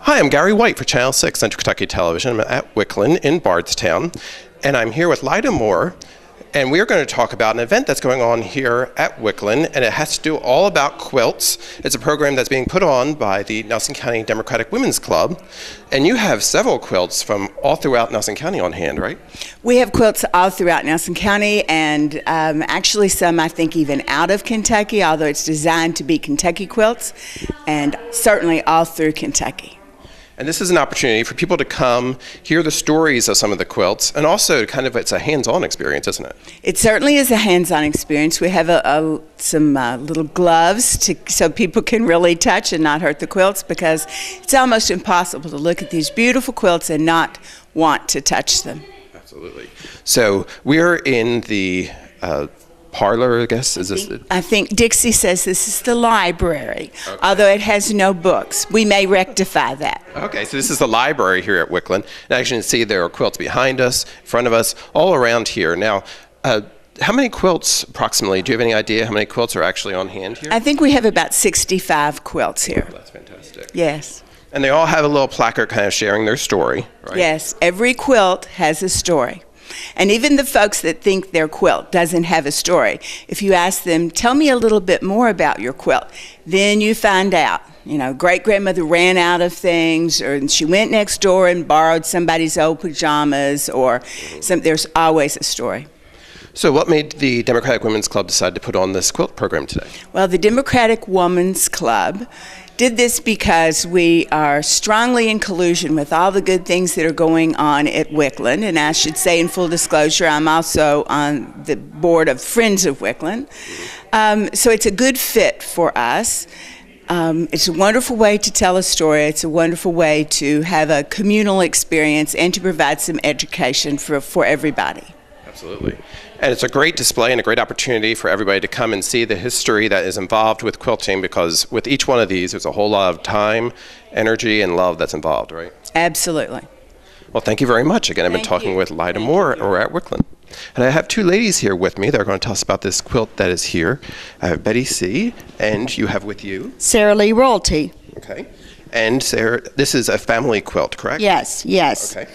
Hi, I'm Gary White for Channel 6 Central Kentucky Television. I'm at Wickland in Bardstown, and I'm here with Lyda Moore, and we are going to talk about an event that's going on here at Wickland, and it has to do all about quilts. It's a program that's being put on by the Nelson County Democratic Women's Club, and you have several quilts from all throughout Nelson County on hand, right? We have quilts all throughout Nelson County, and actually some I think even out of Kentucky, although it's designed to be Kentucky quilts, and certainly all through Kentucky. And this is an opportunity for people to come, hear the stories of some of the quilts, and also it's a hands-on experience, isn't it? It certainly is a hands-on experience. We have some little gloves so people can really touch and not hurt the quilts, because it's almost impossible to look at these beautiful quilts and not want to touch them. Absolutely. So we're in the parlor, I guess. I think Dixie says this is the library, okay, although it has no books. We may rectify that. Okay, so this is the library here at Wickland. And as you can see, there are quilts behind us, in front of us, all around here. Now, how many quilts approximately? Do you have any idea how many quilts are actually on hand here? I think we have about 65 quilts here. Oh, that's fantastic. Yes. And they all have a little placard kind of sharing their story, right? Yes, every quilt has a story. And even the folks that think their quilt doesn't have a story, if you ask them, tell me a little bit more about your quilt, then you find out. You know, great-grandmother ran out of things, or she went next door and borrowed somebody's old pajamas, or there's always a story. So what made the Democratic Women's Club decide to put on this quilt program today? Well, the Democratic Women's Club did this because we are strongly in collusion with all the good things that are going on at Wickland. And I should say, in full disclosure, I'm also on the board of Friends of Wickland. So it's a good fit for us. It's a wonderful way to tell a story. It's a wonderful way to have a communal experience and to provide some education for everybody. Absolutely. And it's a great display and a great opportunity for everybody to come and see the history that is involved with quilting, because with each one of these, there's a whole lot of time, energy, and love that's involved, right? Absolutely. Well, thank you very much. Again, I've been talking with Lyda Moore. We're at Wickland. And I have two ladies here with me. They're going to tell us about this quilt that is here. I have Betty C., and you have with you Sarah Lee Royalty. Okay. And Sarah, this is a family quilt, correct? Yes, yes. Okay.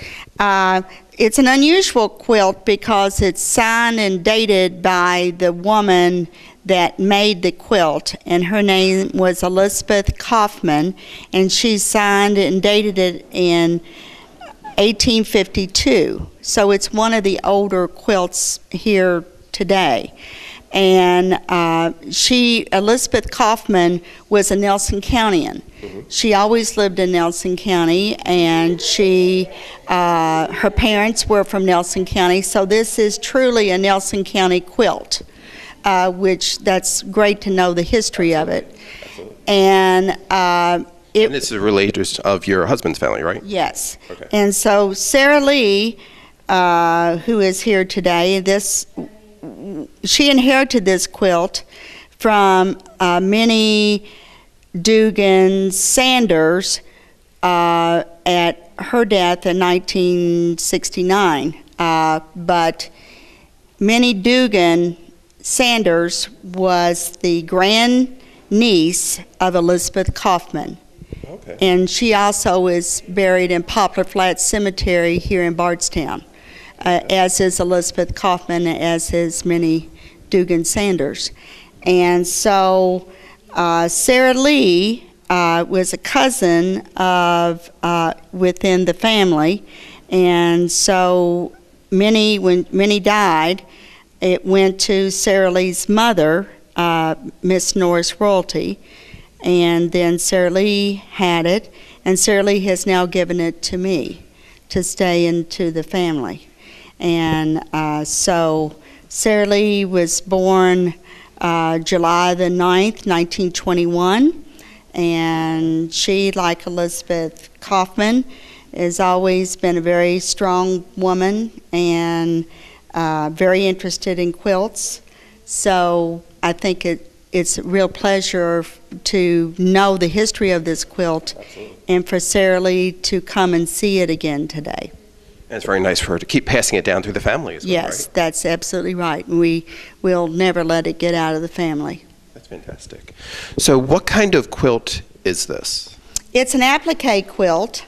It's an unusual quilt because it's signed and dated by the woman that made the quilt, and her name was Elizabeth Kaufman, and she signed and dated it in 1852. So it's one of the older quilts here today. And Elizabeth Kaufman was a Nelson Countyan. Mm-hmm. She always lived in Nelson County, and her parents were from Nelson County, so this is truly a Nelson County quilt, which that's great to know the history of it. Absolutely. And this is related of your husband's family, right? Yes. Okay. And so Sarah Lee, who is here today, she inherited this quilt from Minnie Dugan Sanders at her death in 1969. But Minnie Dugan Sanders was the grand niece of Elizabeth Kaufman. Okay. And she also is buried in Poplar Flats Cemetery here in Bardstown. As is Elizabeth Kaufman, as is Minnie Dugan Sanders. And so Sarah Lee was a cousin of within the family, and so when Minnie died, it went to Sarah Lee's mother, Miss Norris Royalty, and then Sarah Lee had it, and Sarah Lee has now given it to me to stay into the family. And so Sarah Lee was born July the 9th, 1921, and she, like Elizabeth Kaufman, has always been a very strong woman and very interested in quilts. So I think it's a real pleasure to know the history of this quilt. Absolutely. And for Sarah Lee to come and see it again today. And it's very nice for her to keep passing it down through the family as well, Yes, right? that's absolutely right. We will never let it get out of the family. That's fantastic. So what kind of quilt is this? It's an applique quilt,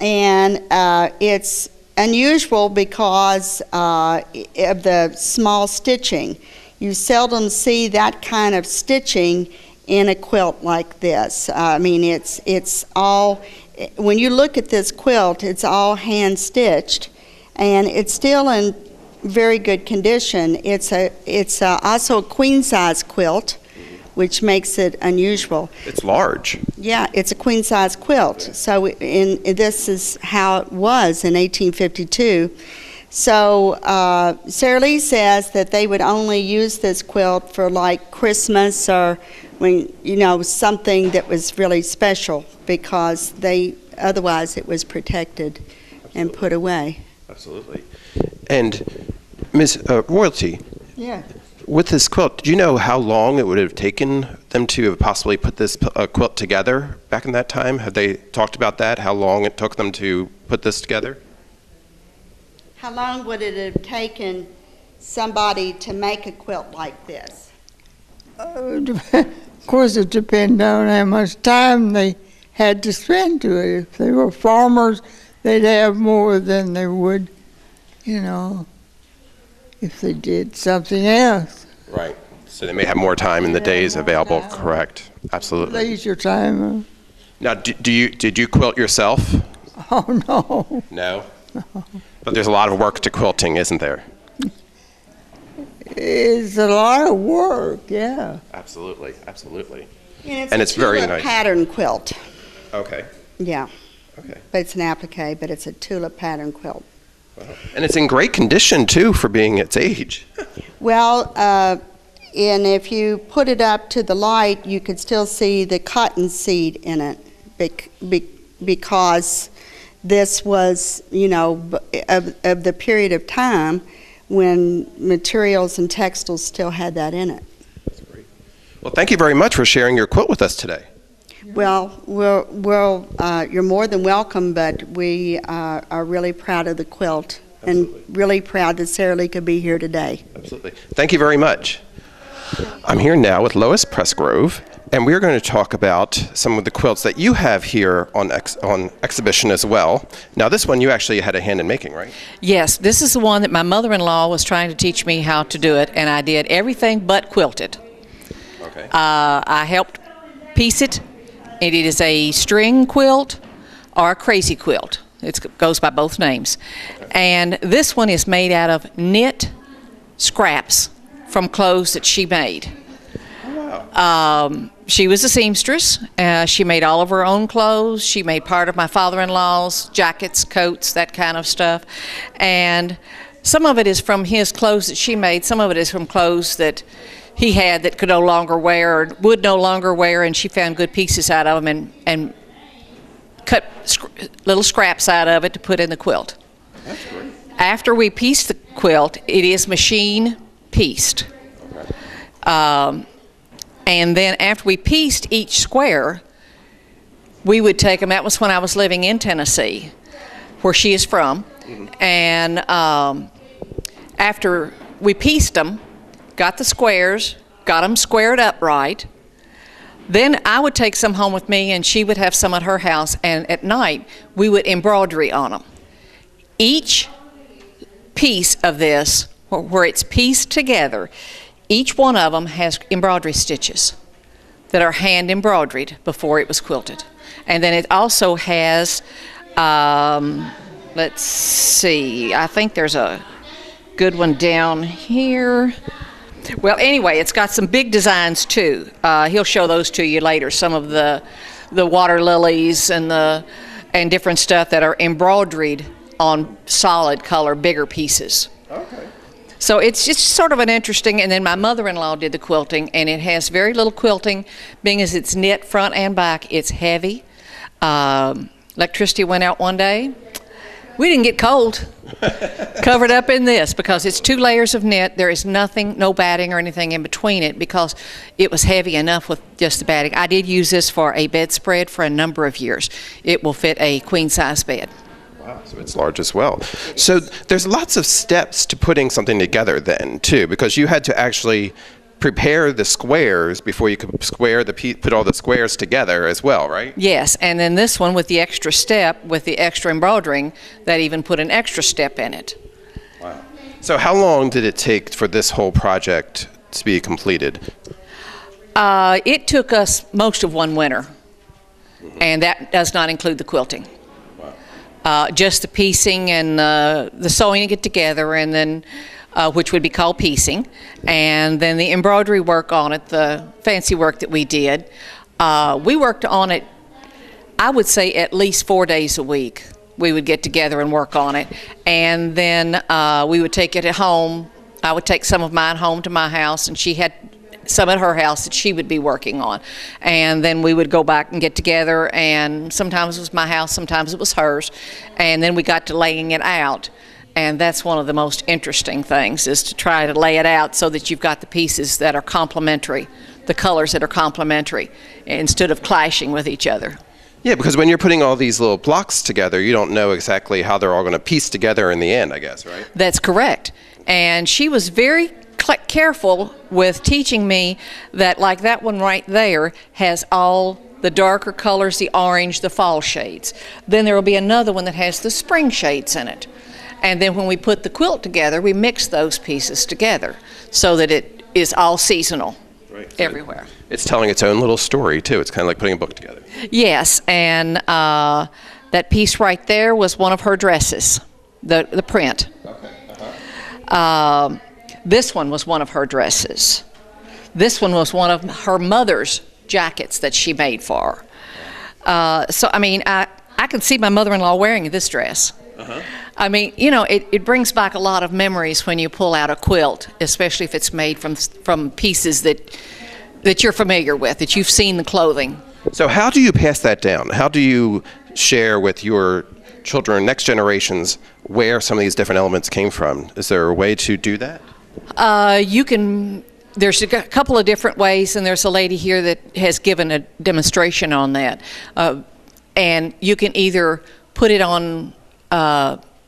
and it's unusual because of the small stitching. You seldom see that kind of stitching in a quilt like this. I mean, it's all, when you look at this quilt, it's all hand stitched, and it's still in very good condition. It's also a queen size quilt, which makes it unusual. It's large. Yeah, it's a queen size quilt. So this is how it was in 1852. So Sarah Lee says that they would only use this quilt for like Christmas or when, you know, something that was really special, because otherwise it was protected and put away. Absolutely. And Ms. Royalty, Yeah. with this quilt, do you know how long it would have taken them to have possibly put this quilt together back in that time? Have they talked about that, how long it took them to put this together? How long would it have taken somebody to make a quilt like this? Of course, it depends on how much time they had to spend to it. If they were farmers, they'd have more than they would, you know, if they did something else. Right. So they may have more time in the days available. Correct. Absolutely. Leisure time. Now, did you quilt yourself? Oh, no. No. But there's a lot of work to quilting, isn't there? It's a lot of work, yeah. Absolutely. Absolutely. And it's very tulip nice. pattern quilt. Okay. Yeah. Okay. But it's an applique, but it's a tulip pattern quilt. Wow. And it's in great condition too for being its age. Well, and if you put it up to the light, you could still see the cotton seed in it, because this was, you know, of the period of time when materials and textiles still had that in it. That's great. Well, thank you very much for sharing your quilt with us today. Well, you're more than welcome, but we are really proud of the quilt. Absolutely. And really proud that Sarah Lee could be here today. Absolutely. Thank you very much. I'm here now with Lois Pressgrove, and we're going to talk about some of the quilts that you have here on exhibition as well. Now, this one you actually had a hand in making, right? Yes, this is the one that my mother-in-law was trying to teach me how to do it, and I did everything but quilted. Okay. I helped piece it. It is a string quilt or a crazy quilt. It goes by both names. And this one is made out of knit scraps from clothes that she made. She was a seamstress. She made all of her own clothes. She made part of my father-in-law's jackets, coats, that kind of stuff. And some of it is from his clothes that she made. Some of it is from clothes that he had that could no longer wear or would no longer wear, and she found good pieces out of them and cut little scraps out of it to put in the quilt. That's great. After we pieced the quilt, it is machine pieced. Okay. And then after we pieced each square, we would take them. That was when I was living in Tennessee, where she is from. Mm-hmm. And after we pieced them, got the squares, got them squared up right, then I would take some home with me and she would have some at her house, and at night we would embroidery on them. Each piece of this, where it's pieced together, each one of them has embroidery stitches that are hand embroidered before it was quilted. And then it also has, let's see, I think there's a good one down here. Well, anyway, it's got some big designs too. He'll show those to you later. Some of the water lilies and different stuff that are embroidered on solid color, bigger pieces. Okay. So it's just sort of an interesting. And then my mother-in-law did the quilting, and it has very little quilting, being as it's knit front and back. It's heavy. Electricity went out one day. We didn't get cold. Covered up in this because it's 2 layers of knit. There is nothing, no batting or anything in between it because it was heavy enough with just the batting. I did use this for a bedspread for a number of years. It will fit a queen-size bed. Wow, so it's large as well. So there's lots of steps to putting something together then too, because you had to actually prepare the squares before you could put all the squares together as well, right? Yes, and then this one with the extra step, with the extra embroidering, that even put an extra step in it. Wow. So how long did it take for this whole project to be completed? It took us most of one winter, and that does not include the quilting. Just the piecing and the sewing it together, and then which would be called piecing, and then the embroidery work on it, the fancy work that we did. We worked on it, I would say, at least 4 days a week. We would get together and work on it, and then we would take it at home. I would take some of mine home to my house, and she had some at her house that she would be working on. And then we would go back and get together, and sometimes it was my house, sometimes it was hers, and then we got to laying it out. And that's one of the most interesting things, is to try to lay it out so that you've got the pieces that are complementary, the colors that are complementary, instead of clashing with each other. Yeah, because when you're putting all these little blocks together, you don't know exactly how they're all going to piece together in the end, I guess, right? That's correct. And she was very careful with teaching me that, like that one right there has all the darker colors, the orange, the fall shades. Then there will be another one that has the spring shades in it. And then when we put the quilt together, we mix those pieces together so that it is all seasonal everywhere. It's telling its own little story, too. It's kind of like putting a book together. Yes, and that piece right there was one of her dresses, the print. Okay. This one was one of her dresses. This one was one of her mother's jackets that she made for her. So, I mean, I can see my mother-in-law wearing this dress. I mean, you know, it brings back a lot of memories when you pull out a quilt, especially if it's made from pieces that you're familiar with, that you've seen the clothing. So how do you pass that down? How do you share with your children, next generations, where some of these different elements came from? Is there a way to do that? There's a couple of different ways, and there's a lady here that has given a demonstration on that. And you can either put it on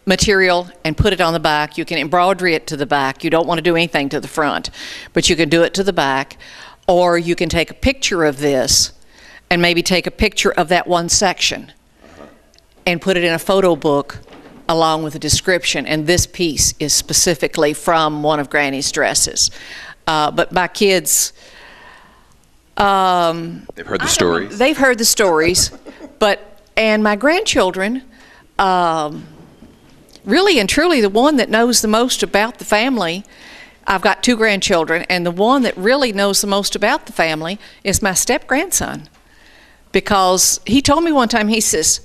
material and put it on the back. You can embroidery it to the back. You don't want to do anything to the front, but you can do it to the back. Or you can take a picture of this and maybe take a picture of that one section and put it in a photo book along with a description. And this piece is specifically from one of Granny's dresses. But my kids... they've heard the stories. They've heard the stories. And my grandchildren... really and truly, the one that knows the most about the family, I've got 2 grandchildren, and the one that really knows the most about the family is my step-grandson. Because he told me one time, he says,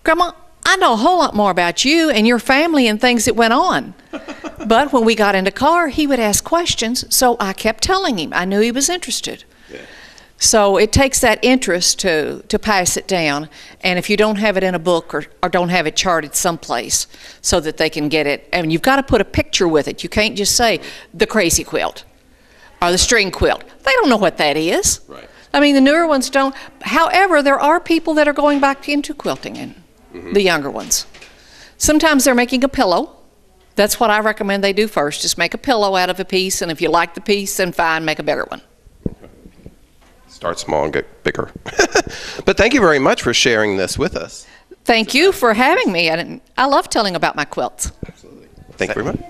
"Grandma, I know a whole lot more about you and your family and things that went on." But when we got in the car, he would ask questions, so I kept telling him. I knew he was interested. Yeah. So it takes that interest to pass it down. And if you don't have it in a book or don't have it charted someplace so that they can get it, and you've got to put a picture with it. You can't just say the crazy quilt or the string quilt. They don't know what that is. Right. I mean, the newer ones don't. However, there are people that are going back into quilting, and the younger ones. Sometimes they're making a pillow. That's what I recommend they do first. Just make a pillow out of a piece, and if you like the piece, then fine, make a bigger one. Start small and get bigger. But thank you very much for sharing this with us. Thank you for having me. I love telling about my quilts. Absolutely. Thank you very much.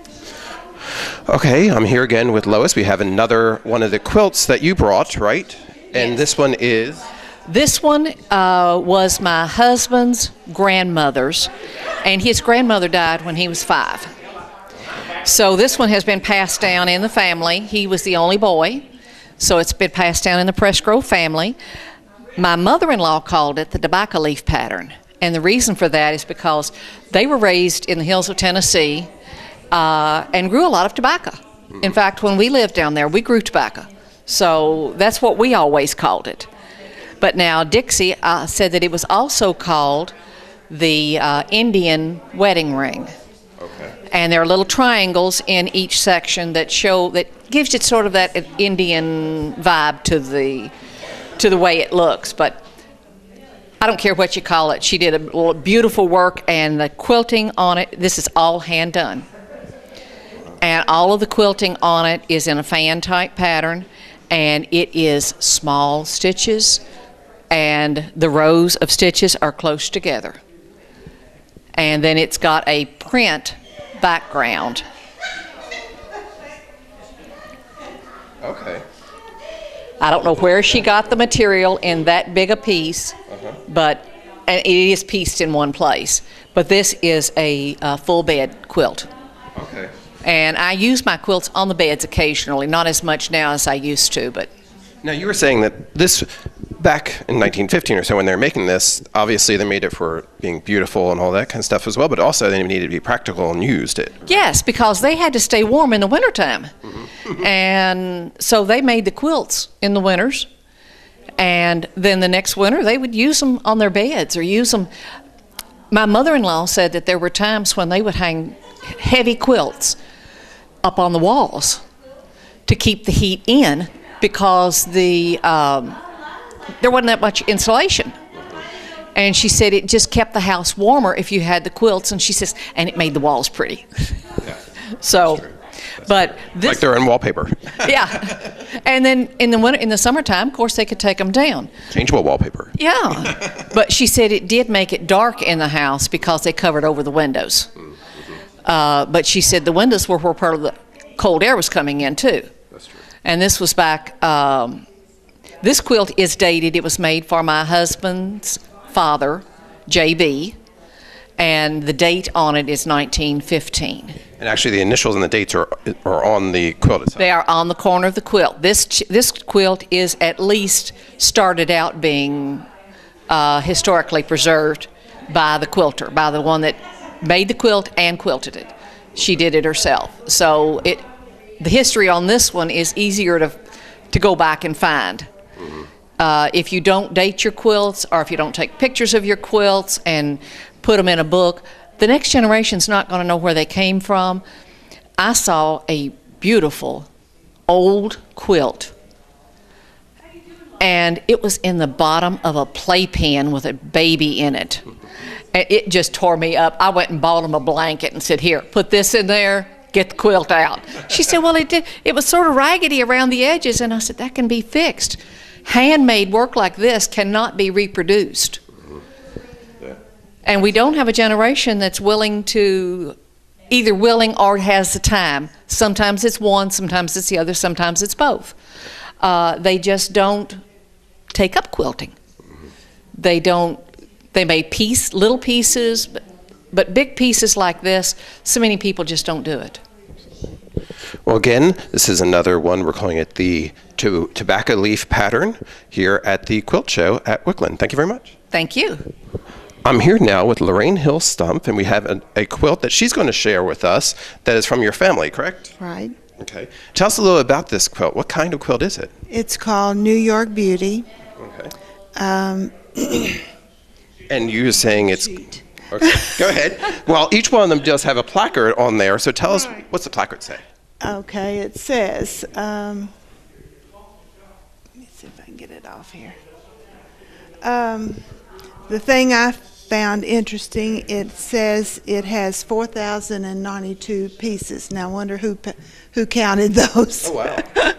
Okay, I'm here again with Lois. We have another one of the quilts that you brought, right? And Yes. this one is? This one was my husband's grandmother's, and his grandmother died when he was 5. So this one has been passed down in the family. He was the only boy. So it's been passed down in the Pressgrove family. My mother-in-law called it the tobacco leaf pattern. And the reason for that is because they were raised in the hills of Tennessee and grew a lot of tobacco. In fact, when we lived down there, we grew tobacco. So that's what we always called it. But now Dixie said that it was also called the Indian wedding ring. Okay. And there are little triangles in each section that gives it sort of that Indian vibe to the way it looks. But I don't care what you call it. She did a beautiful work, and the quilting on it, this is all hand done. And all of the quilting on it is in a fan type pattern, and it is small stitches, and the rows of stitches are close together. And then it's got a print background. Okay. I don't know where she got the material in that big a piece, but and it is pieced in one place. But this is a full bed quilt. Okay. And I use my quilts on the beds occasionally, not as much now as I used to, but Now, you were saying that this, back in 1915 or so, when they were making this, obviously they made it for being beautiful and all that kind of stuff as well, but also they needed to be practical and used it. yes, because they had to stay warm in the wintertime. And so they made the quilts in the winters, and then the next winter they would use them on their beds or use them. My mother-in-law said that there were times when they would hang heavy quilts up on the walls to keep the heat in, because there wasn't that much insulation. And she said it just kept the house warmer if you had the quilts, and she says, and it made the walls pretty. Yeah. So, but this, Like they're in wallpaper. yeah. And then in the winter, in the summertime, of course, they could take them down. Changeable wallpaper. Yeah. But she said it did make it dark in the house because they covered over the windows. But she said the windows were where part of the cold air was coming in too. That's true. And this was back, this quilt is dated. It was made for my husband's father, J.B., and the date on it is 1915. And actually the initials and the dates are on the quilt itself. They are on the corner of the quilt. This quilt is at least started out being historically preserved by the quilter, by the one that made the quilt and quilted it. She did it herself. So the history on this one is easier to go back and find. If you don't date your quilts, or if you don't take pictures of your quilts and put them in a book, the next generation's not going to know where they came from. I saw a beautiful old quilt, and it was in the bottom of a playpen with a baby in it. And it just tore me up. I went and bought him a blanket and said, here, put this in there, get the quilt out. She said, well, it was sort of raggedy around the edges, and I said, that can be fixed. Handmade work like this cannot be reproduced. And we don't have a generation that's willing to, either willing or has the time. Sometimes it's one, sometimes it's the other, sometimes it's both. They just don't take up quilting. They made little pieces, but big pieces like this, so many people just don't do it. Well, again, this is another one. We're calling it the tobacco leaf pattern here at the Quilt Show at Wickland. Thank you very much. Thank you. I'm here now with Lorraine Hill Stump, and we have a quilt that she's going to share with us that is from your family, correct? Right. Okay. Tell us a little about this quilt. What kind of quilt is it? It's called New York Beauty. Okay. Um, And you were saying it's... Okay, go ahead. Well, each one of them does have a placard on there, so tell us, what's the placard say? okay, it says, let me see if I can get it off here. The thing I found interesting, it says it has 4,092 pieces. Now I wonder who counted those. Oh, wow.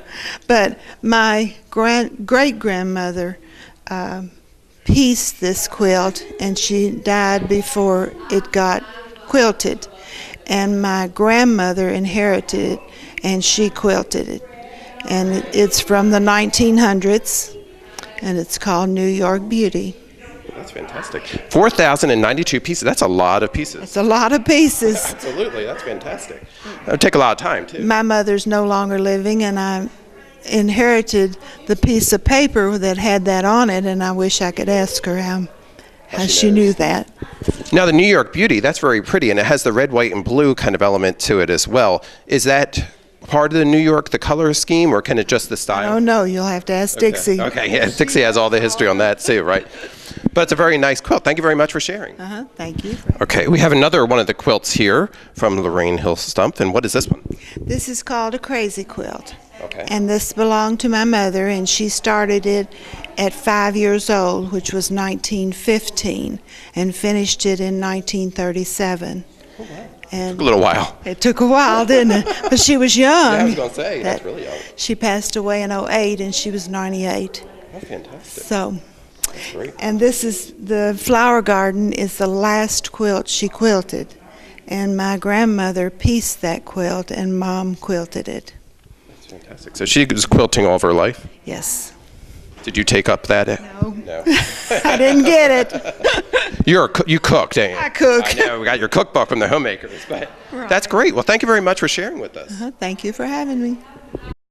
But my great-grandmother pieced this quilt, and she died before it got quilted. And my grandmother inherited it, and she quilted it. And it's from the 1900s, and it's called New York Beauty. That's fantastic. 4,092 pieces. That's a lot of pieces. It's a lot of pieces. Absolutely. That's fantastic. That would take a lot of time, too. My mother's no longer living, and I inherited the piece of paper that had that on it, and I wish I could ask her how she knew that. Now, the New York Beauty, that's very pretty, and it has the red, white, and blue kind of element to it as well. Is that part of the New York, the color scheme, or can it just the style? Oh, no, you'll have to ask Dixie. Okay, yeah, Dixie has all the history on that, too, right? But it's a very nice quilt. Thank you very much for sharing. Thank you. Okay, we have another one of the quilts here from Lorraine Hill Stump, and what is this one? This is called a crazy quilt. Okay. And this belonged to my mother, and she started it at 5 years old, which was 1915, and finished it in 1937. Oh, wow. And Took a little while. it took a while, didn't it? But she was young. Yeah, I was going to say, that's really young. She passed away in '08, and she was 98. That's fantastic. So, That's great. and this is the flower garden is the last quilt she quilted, and my grandmother pieced that quilt, and Mom quilted it. That's fantastic. So she was quilting all of her life? Yes. Did you take up that? No. I didn't get it. You cooked, ain't you? I cook. I know, we got your cookbook from the homemakers. But That's great. Well, thank you very much for sharing with us. Thank you for having me.